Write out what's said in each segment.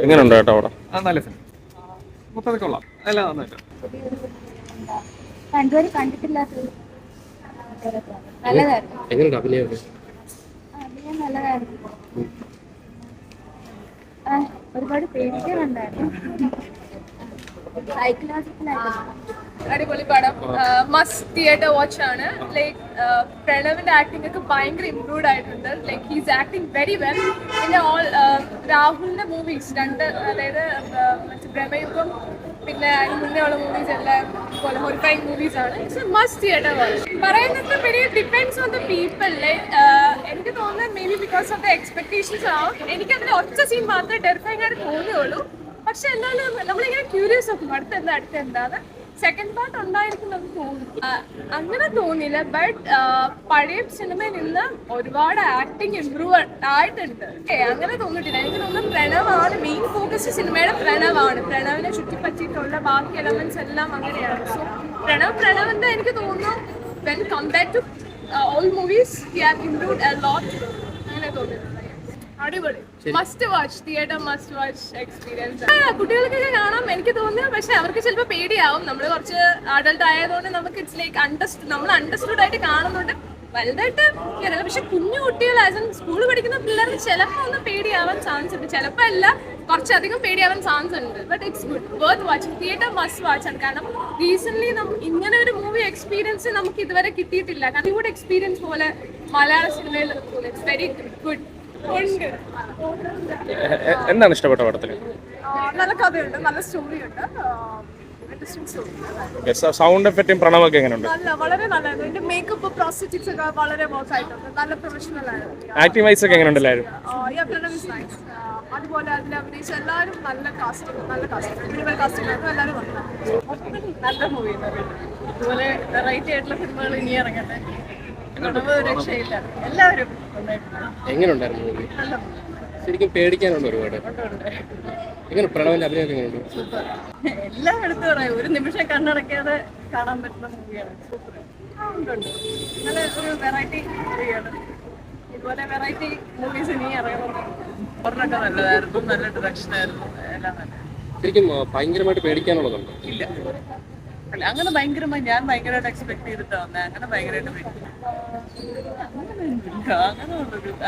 എങ്ങനെയുണ്ട് കേട്ടോ അവിടെ? നല്ല സിനിമ മൊത്തത്തിൽ കൊള്ളാം, എല്ലാം നന്നായിട്ട്. കണ്ടുവരെ കണ്ടിട്ടില്ലാത്തത് നല്ലതായിരുന്നു. എങ്ങനെയുണ്ട് അഭിനയം? അഭിനയം നല്ലതായിരുന്നു. ഒരുപാട് പേടിക്കാനുണ്ടായിരുന്നു. അടിപൊളി പടം, മസ്റ്റ് തിയേറ്റർ വാച്ച് ആണ്. ലൈക്ക് പ്രണവിന്റെ ആക്ടിംഗ് ഒക്കെ ഭയങ്കര ഇംപ്രൂവ്ഡ് ആയിട്ടുണ്ട്. Like he's acting very well. പിന്നെ രാഹുലിന്റെ മൂവീസ് അതായത് മറ്റേ ബ്രഹ്മയുഗം, പിന്നെ അതിന് മുന്നേ ഉള്ള മൂവീസ് എല്ലാം പോലെ ഹൊറിഫൈങ് മൂവീസ് ആണ്. It's must theatre watch. പറയുന്നത് very depends on the people. എനിക്ക് തോന്നുന്നത് maybe because of the expectations ആവും. എനിക്കതിൽ ഒറ്റ സീൻ മാത്രമേ ടെറിഫൈങ് ആയിട്ട് തോന്നിയുള്ളൂ. പക്ഷെ എന്നാലും നമ്മളിങ്ങനെ ക്യൂരിയസ് ആക്കും അടുത്തെന്താന്ന്. സെക്കൻഡ് പാർട്ട് ഉണ്ടായിരിക്കും നമുക്ക് തോന്നുന്നു. അങ്ങനെ തോന്നിയില്ല. ബട്ട് പഴയ സിനിമയിൽ നിന്ന് ഒരുപാട് ആക്ടിങ് ഇംപ്രൂവ് ആയിട്ടുണ്ട്. അങ്ങനെ തോന്നിയിട്ടില്ല. എനിക്ക് തോന്നുന്നു പ്രണവാണ് മെയിൻ ഫോക്കസ്. സിനിമയുടെ പ്രണവിനെ ചുറ്റിപ്പറ്റിയിട്ടുള്ള ബാക്കി എലമെന്റ്സ് എല്ലാം അങ്ങനെയാണ്. സോ പ്രണവിന്റെ എനിക്ക് തോന്നുന്നു when compared to all movies he have improved a lot. അങ്ങനെ തോന്നിയിട്ടുണ്ട്. അടിപൊളി, must watch, theatre must watch experience. കുട്ടികൾക്കൊക്കെ കാണാം എനിക്ക് തോന്നുന്നു. പക്ഷെ അവർക്ക് ചിലപ്പോൾ പേടിയാവും. നമ്മൾ കുറച്ച് അഡൾട്ട് ആയതുകൊണ്ട് നമുക്ക് ഇറ്റ്സ് ലൈക്ക് നമ്മൾ അണ്ടർസ്റ്റുഡ് ആയിട്ട് കാണുന്നുണ്ട്. വലുതായിട്ട് അറിയില്ല. പക്ഷെ കുഞ്ഞു കുട്ടികൾ ആസ് എൻ സ്കൂളിൽ പഠിക്കുന്ന പിള്ളേർക്ക് ചിലപ്പോൾ ഒന്ന് പേടിയാവാൻ ചാൻസ് ഉണ്ട്. ചിലപ്പോൾ അല്ല, കുറച്ചധികം പേടിയാവാൻ ചാൻസ് ഉണ്ട്. But it's good, worth watching. Theatre must watch ആണ്. കാരണം റീസെന്റ് ഇങ്ങനെ ഒരു മൂവി എക്സ്പീരിയൻസ് നമുക്ക് ഇതുവരെ കിട്ടിയിട്ടില്ല. ഹോളിവുഡ് എക്സ്പീരിയൻസ് പോലെ മലയാള സിനിമയിൽ ഇറ്റ്സ് വെരി ഗുഡ്. എന്താണ് ഇഷ്ടപ്പെട്ട പടത്തിൽ? നല്ല കഥയുണ്ട്, നല്ല സ്റ്റോറി ഉണ്ട്. സൗണ്ട് എഫക്റ്റും പ്രണവൊക്കെ എങ്ങനെയുണ്ട്? വളരെ നല്ലതായിരുന്നു. എന്റെ മേക്കപ്പ് പ്രോസ്തെറ്റിക്സ് ഒക്കെ വളരെ വർക്ക് ആയിട്ടുണ്ട്. നല്ല പ്രൊഫഷണൽ ആയിരുന്നു. ആക്ടിംഗ് വൈസ് ഒക്കെ എങ്ങനെയുണ്ട് എല്ലാവരും? അതുപോലെ അതിൽ അഭിനയിച്ച എല്ലാവരും നല്ല കാസ്റ്റിംഗ് മിനിമൽ കാസ്റ്റിംഗ് ആയിരുന്നു. എല്ലാവരും നല്ല മൂവി. അതുപോലെ വെറൈറ്റി ആയിട്ടുള്ള സിനിമകൾ ഇനി ഇറങ്ങട്ടെ. രക്ഷയില്ല, എല്ലാവരും എങ്ങനെയുണ്ടായിരുന്നു മൂവി? ശരിക്കും പേടിക്കാനുണ്ട് ഒരുപാട്. എങ്ങനെ പ്രണവിന്റെ അഭിനയം എങ്ങനെയുണ്ട്? എല്ലാം എടുത്തു പറയാം. ഒരു നിമിഷം കണ്ണടക്കാതെ കാണാൻ പറ്റുന്ന മൂവിയാണ്. സൂപ്പർ. നല്ല ഒരു വെറൈറ്റി മൂവിയാണ്. ഇതുപോലെ വെറൈറ്റി മൂവീസ് ഇനി ഇറങ്ങുന്നുണ്ട്. ഒരെണ്ണൊക്കെ നല്ലതായിരുന്നു, നല്ല ഡയറക്ഷൻ ആയിരുന്നു, എല്ലാം നല്ല. ശരിക്കും ഭയങ്കരമായിട്ട് പേടിക്കാനുള്ളതുണ്ട്? ഇല്ല, അല്ല അങ്ങനെ ഭയങ്കരമായി ഞാൻ ഭയങ്കരമായിട്ട് എക്സ്പെക്ട് ചെയ്തിട്ടാ വന്നേ. അങ്ങനെ ഭയങ്കരമായിട്ട് പേടിക്കില്ല.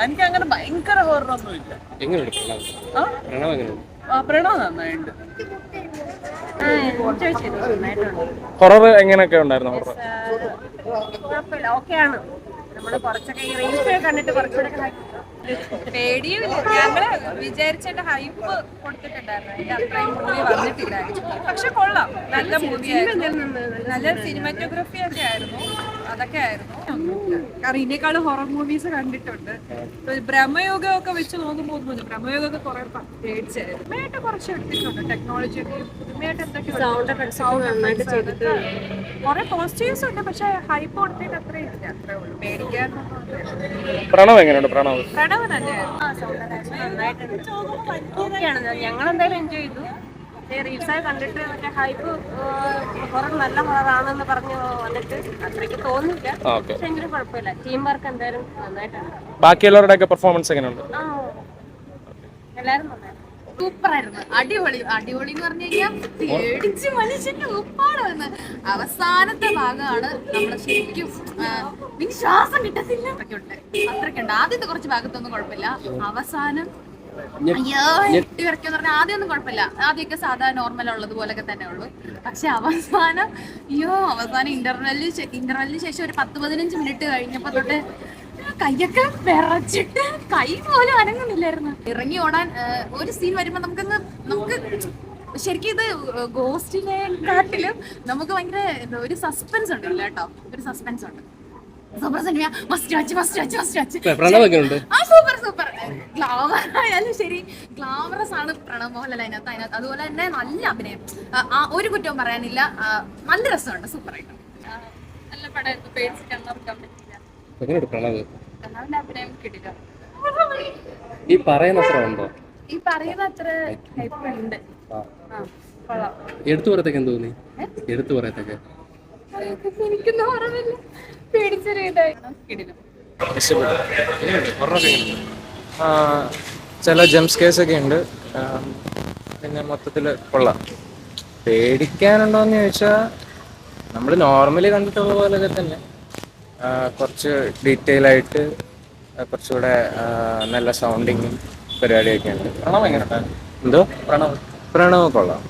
എനിക്ക് അങ്ങനെ ഭയങ്കര ഹൊറൊന്നും ഇല്ല. എങ്ങനെയുണ്ട് പ്രണവ്? എങ്ങനെയുണ്ട് പ്രണവ്? നന്നായിട്ടുണ്ട്. ഹൊറർ എങ്ങനെയൊക്കെ ഉണ്ടായിരുന്നു? ഹൊറർ കുഴപ്പമില്ല, ഓക്കെയാണ്. നമ്മള് കുറച്ചൊക്കെ ഈ റീൽസ് കണ്ടിട്ട് കുറച്ചുകൂടെ പേടിയും ഞങ്ങള് വിചാരിച്ചതിന്റെ ഹൈപ്പ് കൊടുത്തിട്ടുണ്ടായിരുന്നു. അതിന്റെ അത്രയും മൂവി വന്നിട്ടില്ലായിരുന്നു. പക്ഷെ കൊള്ളാം, നല്ല മൂവിയായിരുന്നു. നല്ല സിനിമാറ്റോഗ്രഫി ഒക്കെ ആയിരുന്നു. അതൊക്കെ ആയിരുന്നു. കാരണം ഇതിനേക്കാളും ഹൊറർ മൂവീസ് കണ്ടിട്ടുണ്ട്. ബ്രഹ്മയോഗം ഒക്കെ വെച്ച് നോക്കുമ്പോൾ ബ്രഹ്മയോഗം ഒക്കെ കുറെ പേടിച്ചായിരുന്നു. പുതുമയായിട്ട് കുറച്ച് എടുത്തിട്ടുണ്ട്. ടെക്നോളജി ഒക്കെ പുതുമയായിട്ട് എന്തൊക്കെയോ സൗണ്ട് നന്നായിട്ട് ചെയ്തിട്ട് കുറെ പോസിറ്റീവ്സ് ഉണ്ട്. പക്ഷെ ഹൈപ്പ് കൊടുത്തിട്ട് അത്രയും ഇല്ല. അത്രേ ഉള്ളൂ. പേടിക്കാനൊന്നും പ്രണവ് എങ്ങനെയുണ്ട്? പ്രണവ് ഞങ്ങൾ എന്തായാലും എൻജോയ് ചെയ്തു. റീൽസൊക്കെ കണ്ടിട്ട് മറ്റേ ഹൈപ്പ് ഹൊറർ നല്ല ഹൊററാണെന്ന് പറഞ്ഞു വന്നിട്ട് അത്രയ്ക്ക് തോന്നില്ല. പക്ഷെ എങ്കിലും കുഴപ്പമില്ല. ടീം വർക്ക് എന്തായാലും നന്നായിട്ടുണ്ട്. ബാക്കിയുള്ളവരുടെ ഒക്കെ പെർഫോമൻസ് എങ്ങനെയുണ്ട്? എല്ലാരും നന്നായിരുന്നു. സൂപ്പറായിരുന്നു. അടിപൊളി എന്ന് പറഞ്ഞു കഴിഞ്ഞാൽ പേടിച്ച് മനുഷ്യന്റെ ഉപ്പാട് വന്ന് അവസാനത്തെ ഭാഗമാണ് നമ്മളെ ശരിക്കും ശ്വാസം കിട്ടത്തില്ല. അത്രയ്ക്കുണ്ട്. ആദ്യത്തെ കുറച്ച് ഭാഗത്തൊന്നും കുഴപ്പമില്ല. അവസാനം അയ്യോ ഞെട്ടി വരയ്ക്കെന്ന് പറഞ്ഞാൽ ആദ്യമൊന്നും കുഴപ്പമില്ല. ആദ്യമൊക്കെ സാധാരണ നോർമൽ ഉള്ളതുപോലൊക്കെ തന്നെ ഉള്ളു. പക്ഷെ അവസാനം ഇന്റർവെല്ലിന് ശേഷം ഒരു 10-15 മിനിറ്റ് കഴിഞ്ഞപ്പോ തൊട്ട് കൈയൊക്കെ വിറച്ചിട്ട് കൈ പോലും അനങ്ങുന്നില്ലായിരുന്നു. ഇറങ്ങി ഓടാൻ ഒരു സീൻ വരുമ്പോ നമുക്ക് ശരിക്കും ഇത് ഗോസ്റ്റിനെക്കാട്ടിലും നമുക്ക് ഭയങ്കര ഒരു സസ്പെൻസ് ഉണ്ട്. ഇല്ല കേട്ടോ, ഒരു സസ്പെൻസ് ഉണ്ട്. Super cinema, must watch. Super. Glamour ആയാലും ശരി, ഗ്ലാമറസ് ആണ് പ്രണവ് മോഹൻലാൽ അതിനകത്ത്. അതുപോലെ തന്നെ നല്ല അഭിനയം, ഒരു കുറ്റവും പറയാനില്ല. നല്ല രസമുണ്ട്, സൂപ്പർ ആയിട്ട് നല്ല പടമായിരുന്നു. പേടിച്ചിട്ട് പ്രണവിന്റെ അഭിനയം കിട്ടില്ല. ഈ പറയുന്ന അത്ര ഹൈപ്പ് ഉണ്ട്. എടുത്തു പറയത്തൊക്കെ എന്ത് തോന്നി? എടുത്തു പറയത്തൊക്കെ എനിക്കൊന്നും ഓർമ്മയില്ല. ചില ജംപ് സ്കെയർസ് ഒക്കെ ഉണ്ട്. പിന്നെ മൊത്തത്തിൽ കൊള്ളാം. പേടിക്കാനുണ്ടോയെന്ന് ചോദിച്ചാൽ നമ്മൾ നോർമലി കണ്ടിട്ടുള്ള പോലെയൊക്കെ തന്നെ, കുറച്ച് ഡീറ്റെയിൽ ആയിട്ട് കുറച്ചുകൂടെ നല്ല സൗണ്ടിങ്ങും പരിപാടിയൊക്കെ ഉണ്ട്. പ്രണവ് എങ്ങനെ ഉണ്ടായിരുന്നു? എന്തോ പ്രണവ് പ്രണവ് കൊള്ളാം.